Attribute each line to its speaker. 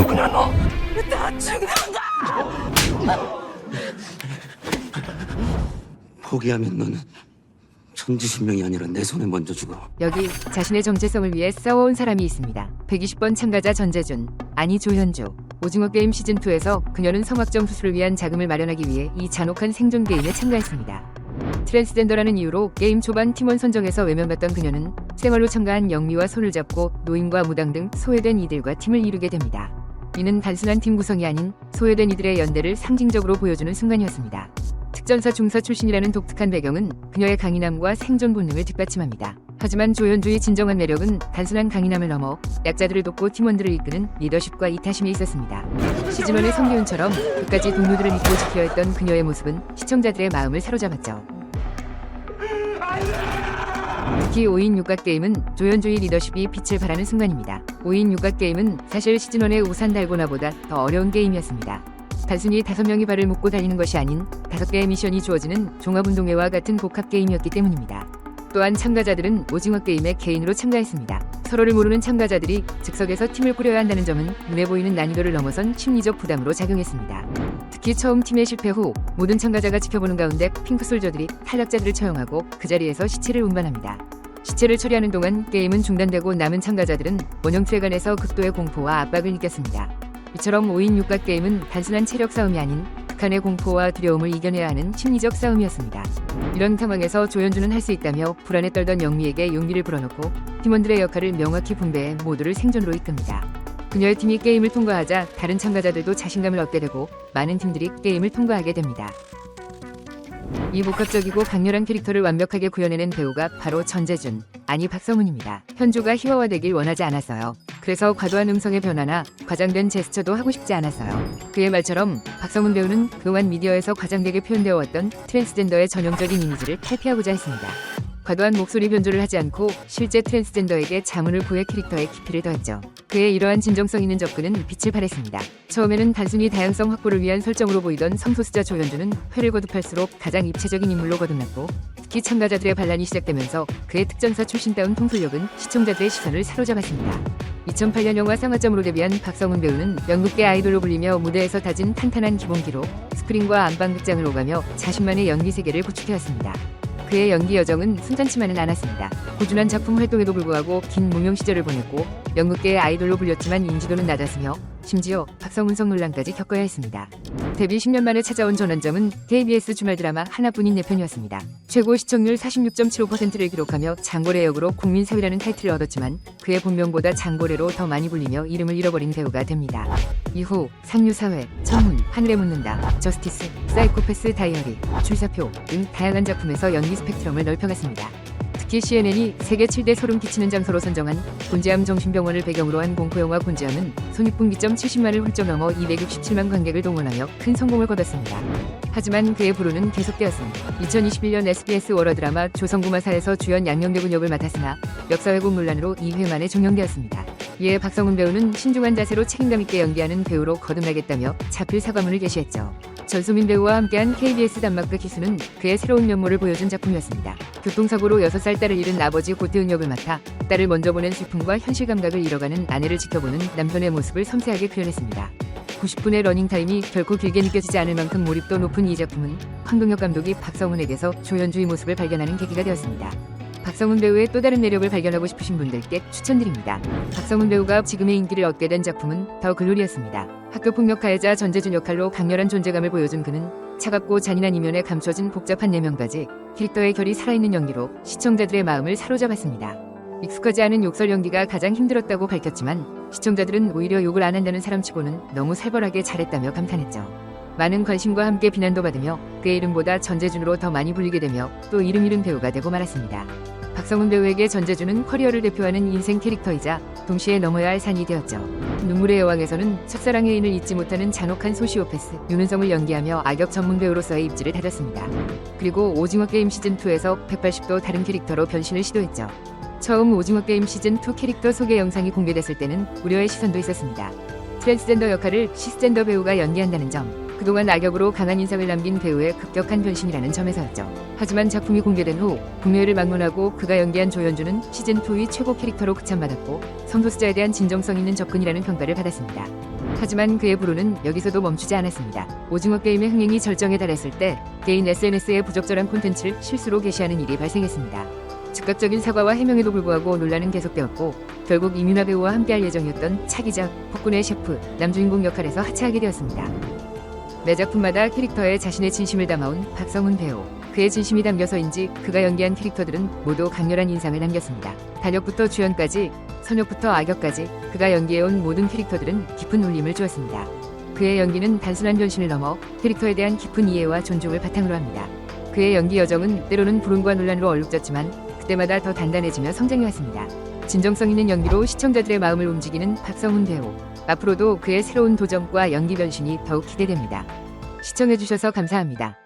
Speaker 1: 누구냐 너?
Speaker 2: 다 죽는다!
Speaker 3: 포기하면 너는 천지신명이 아니라 내 손에 먼저 죽어.
Speaker 4: 여기 자신의 정체성을 위해 싸워온 사람이 있습니다. 120번 참가자 전재준, 아니 조현주. 오징어 게임 시즌2에서 그녀는 성악정 수술을 위한 자금을 마련하기 위해 이 잔혹한 생존 게임에 참가했습니다. 트랜스젠더라는 이유로 게임 초반 팀원 선정에서 외면받던 그녀는 생활로 참가한 영미와 손을 잡고 노인과 무당 등 소외된 이들과 팀을 이루게 됩니다. 이는 단순한 팀 구성이 아닌 소외된 이들의 연대를 상징적으로 보여주는 순간이었습니다. 특전사 중사 출신이라는 독특한 배경은 그녀의 강인함과 생존 본능을 뒷받침합니다. 하지만 조현주의 진정한 매력은 단순한 강인함을 넘어 약자들을 돕고 팀원들을 이끄는 리더십과 이타심에 있었습니다. 시즌1의 성기훈처럼 끝까지 동료들을 믿고 지켜야 했던 그녀의 모습은 시청자들의 마음을 사로잡았죠. 특히 5인 육각게임은 조현주의 리더십이 빛을 발하는 순간입니다. 5인 육각게임은 사실 시즌1의 우산 달고나보다 더 어려운 게임이었습니다. 단순히 5명이 발을 묶고 달리는 것이 아닌 5개의 미션이 주어지는 종합운동회와 같은 복합게임이었기 때문입니다. 또한 참가자들은 오징어 게임에 개인으로 참가했습니다. 서로를 모르는 참가자들이 즉석에서 팀을 꾸려야 한다는 점은 눈에 보이는 난이도를 넘어선 심리적 부담으로 작용했습니다. 특히 처음 팀의 실패 후 모든 참가자가 지켜보는 가운데 핑크솔저들이 탈락자들을 처형하고 그 자리에서 시체를 운반합니다. 시체를 처리하는 동안 게임은 중단되고 남은 참가자들은 원형 트랙 안에서 극도의 공포와 압박을 느꼈습니다. 이처럼 5인 육각 게임은 단순한 체력 싸움이 아닌 극한의 공포와 두려움을 이겨내야 하는 심리적 싸움이었습니다. 이런 상황에서 조현주는 할 수 있다며 불안에 떨던 영미에게 용기를 불어넣고 팀원들의 역할을 명확히 분배해 모두를 생존으로 이끕니다. 그녀의 팀이 게임을 통과하자 다른 참가자들도 자신감을 얻게 되고 많은 팀들이 게임을 통과하게 됩니다. 이 복합적이고 강렬한 캐릭터를 완벽하게 구현해낸 배우가 바로 전재준, 아니 박성훈입니다. 현주가 희화화되길 원하지 않았어요. 그래서 과도한 음성의 변화나 과장된 제스처도 하고 싶지 않았어요. 그의 말처럼 박성훈 배우는 그동안 미디어에서 과장되게 표현되어 왔던 트랜스젠더의 전형적인 이미지를 탈피하고자 했습니다. 과도한 목소리 변조를 하지 않고 실제 트랜스젠더에게 자문을 구해 캐릭터의 깊이를 더했죠. 그의 이러한 진정성 있는 접근은 빛을 발했습니다. 처음에는 단순히 다양성 확보를 위한 설정으로 보이던 성소수자 조현주는 회를 거듭할수록 가장 입체적인 인물로 거듭났고 특히 참가자들의 반란이 시작되면서 그의 특전사 출신다운 통솔력은 시청자들의 시선을 사로잡았습니다. 2008년 영화 쌍화점으로 데뷔한 박성훈 배우는 연극계 아이돌로 불리며 무대에서 다진 탄탄한 기본기로 스크린과 안방극장을 오가며 자신만의 연기 세계를 구축해왔습니다. 그의 연기 여정은 순탄치만은 않았습니다. 꾸준한 작품 활동에도 불구하고 긴 무명 시절을 보냈고 연극계의 아이돌로 불렸지만 인지도는 낮았으며 심지어 박성훈성 논란까지 겪어야 했습니다. 데뷔 10년 만에 찾아온 전환점은 KBS 주말 드라마 하나뿐인 내 편이었습니다. 최고 시청률 46.75%를 기록하며 장고래 역으로 국민사위라는 타이틀을 얻었지만 그의 본명보다 장고래로 더 많이 불리며 이름을 잃어버린 배우가 됩니다. 이후 상류사회, 천문, 하늘에 묻는다, 저스티스, 사이코패스 다이어리, 출사표 등 다양한 작품에서 연기 스펙트럼을 넓혀갔습니다. 특히 CNN이 세계 7대 소름 끼치는 장소로 선정한 곤지암 정신병원을 배경으로 한 공포영화 곤지암은 손익분기점 70만을 훌쩍 넘어 267만 관객을 동원하며 큰 성공을 거뒀습니다. 하지만 그의 불운은 계속되었습니다. 2021년 SBS 월화 드라마 조선구마사에서 주연 양녕대군 역을 맡았으나 역사 왜곡 논란으로 2회 만에 종영되었습니다. 이에 박성훈 배우는 신중한 자세로 책임감 있게 연기하는 배우로 거듭나겠다며 자필 사과문을 게시했죠. 전소민 배우와 함께한 KBS 단막극 희수는 그의 새로운 면모를 보여준 작품이었습니다. 교통사고로 6살 딸을 잃은 아버지 고태은 역을 맡아 딸을 먼저 보낸 슬픔과 현실 감각을 잃어가는 아내를 지켜보는 남편의 모습을 섬세하게 표현했습니다. 90분의 러닝타임이 결코 길게 느껴지지 않을 만큼 몰입도 높은 이 작품은 황동혁 감독이 박성훈에게서 조현주의 모습을 발견하는 계기가 되었습니다. 박성훈 배우의 또 다른 매력을 발견하고 싶으신 분들께 추천드립니다. 박성훈 배우가 지금의 인기를 얻게 된 작품은 더 글로리였습니다. 학교폭력 가해자 전재준 역할로 강렬한 존재감을 보여준 그는 차갑고 잔인한 이면에 감춰진 복잡한 내면까지 캐릭터의 결이 살아있는 연기로 시청자들의 마음을 사로잡았습니다. 익숙하지 않은 욕설 연기가 가장 힘들었다고 밝혔지만 시청자들은 오히려 욕을 안 한다는 사람치고는 너무 살벌하게 잘했다며 감탄했죠. 많은 관심과 함께 비난도 받으며 그의 이름보다 전재준으로 더 많이 불리게 되며 또 이름 잃은 배우가 되고 말았습니다. 박성훈 배우에게 전재준은 커리어를 대표하는 인생 캐릭터이자 동시에 넘어야 할 산이 되었죠. 눈물의 여왕에서는 첫사랑의 인을 잊지 못하는 잔혹한 소시오패스 윤은성을 연기하며 악역 전문 배우로서의 입지를 다졌습니다. 그리고 오징어 게임 시즌2에서 180도 다른 캐릭터로 변신을 시도했죠. 처음 오징어 게임 시즌2 캐릭터 소개 영상이 공개됐을 때는 우려의 시선도 있었습니다. 트랜스젠더 역할을 시스젠더 배우가 연기한다는 점, 그동안 악역으로 강한 인상을 남긴 배우의 급격한 변신이라는 점에서였죠. 하지만 작품이 공개된 후 국내외를 방문하고 그가 연기한 조연주는 시즌2의 최고 캐릭터로 극찬받았고 성소수자에 대한 진정성 있는 접근이라는 평가를 받았습니다. 하지만 그의 불호는 여기서도 멈추지 않았습니다. 오징어 게임의 흥행이 절정에 달했을 때 개인 SNS에 부적절한 콘텐츠를 실수로 게시하는 일이 발생했습니다. 즉각적인 사과와 해명에도 불구하고 논란은 계속되었고 결국 이민아 배우와 함께할 예정이었던 차기작 폭군의 셰프 남주인공 역할에서 하차하게 되었습니다. 매 작품마다 캐릭터에 자신의 진심을 담아온 박성훈 배우. 그의 진심이 담겨서인지 그가 연기한 캐릭터들은 모두 강렬한 인상을 남겼습니다. 단역부터 주연까지, 선역부터 악역까지 그가 연기해온 모든 캐릭터들은 깊은 울림을 주었습니다. 그의 연기는 단순한 변신을 넘어 캐릭터에 대한 깊은 이해와 존중을 바탕으로 합니다. 그의 연기 여정은 때로는 불운과 논란으로 얼룩졌지만 그때마다 더 단단해지며 성장해왔습니다. 진정성 있는 연기로 시청자들의 마음을 움직이는 박성훈 배우. 앞으로도 그의 새로운 도전과 연기 변신이 더욱 기대됩니다. 시청해주셔서 감사합니다.